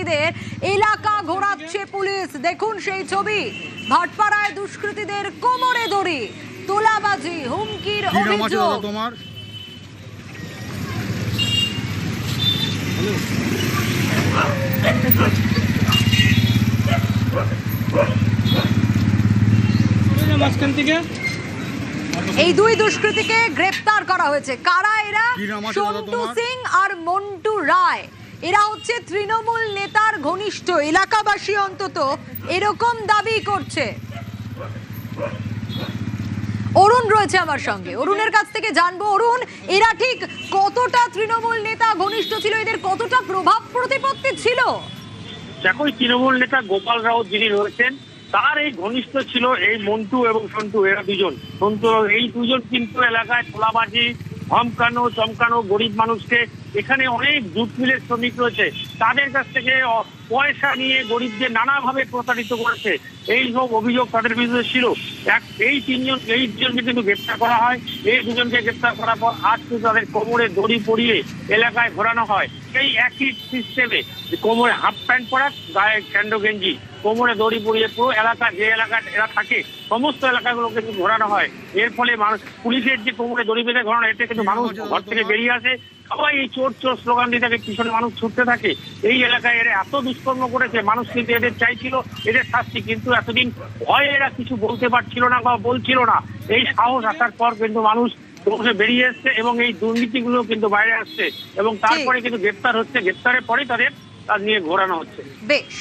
দুষ্কৃতীদের এলাকা ঘোরাচ্ছে পুলিশ। দেখুন সেই ছবি, ভাটপাড়ায় দুষ্কৃতীদের কোমরে দড়ি, তোলাবাজি, হুমকির অভিযোগ। তোমার এই দুই দুষ্কৃতীকে গ্রেফতার করা হয়েছে। কারা এরা? সন্টু সিং আর মন্টু রায়। এরা হচ্ছে তৃণমূল নেতার ঘনিষ্ঠ, এলাকাবাসী অন্তত এরকম দাবি করছে। অরুণ রয়েছে আমার সঙ্গে, অরুণের কাছ থেকে জানবো। অরুণ, এরা ঠিক কতটা তৃণমূল নেতা ঘনিষ্ঠ ছিল, এদের কতটা প্রভাব প্রতিপত্তি ছিল? দেখো, তৃণমূল নেতা গোপাল রাউত যিনি রয়েছেন, তার এই ঘনিষ্ঠ ছিল এই মন্টু এবং সন্টু, এরা দুজন। সন্টু এই দুজন কিন্তু এলাকায় তোলাবাজি, ধমকানো, চমকানো, গরিব মানুষকে, এখানে অনেক জুট মিলের শ্রমিক রয়েছে, তাদের কাছ থেকে পয়সা নিয়ে গরিবদের নানাভাবে প্রতারিত করেছে। এই সব অভিযোগ তাদের বিরুদ্ধে ছিল। এই দুজনকে কিন্তু গ্রেপ্তার করা হয়। এই দুজনকে গ্রেপ্তার করার পর আজ কিন্তু তাদের কোমরে দড়ি পরিয়ে এলাকায় ঘোরানো হয়। এই একই সিস্টেমে কোমরে হাফ প্যান্ট পরা, গায়ে স্যান্ডো গেঞ্জি, কোমরে দড়ি পরিয়ে পুরো এলাকা, যে এলাকায় এরা থাকে সমস্ত এলাকাগুলোকে কিন্তু ঘোরানো হয়। এর ফলে মানুষ, পুলিশের যে কোমরে দড়ি বেঁধে ঘোরানো, এতে কিন্তু মানুষ ঘর থেকে বেরিয়ে আসে। সবাই এই চোর চোর স্লোগান দিয়ে থাকে, পিছনে মানুষ ছুটতে থাকে। এই এলাকায় এরা এত দুষ্কর্ম করেছে, মানুষ কিন্তু এদের চাইছিল এদের শাস্তি, কিন্তু এতদিন ভয়ে এরা কিছু বলতে পারছিল না বা বলছিল না। এই সাহস আসার পর কিন্তু মানুষ বেরিয়ে এসছে এবং এই দুর্নীতিগুলো কিন্তু বাইরে আসছে এবং তারপরে কিন্তু গ্রেপ্তার হচ্ছে। গ্রেপ্তারের পরে তাদের নিয়ে ঘোরানো হচ্ছে। বেশ।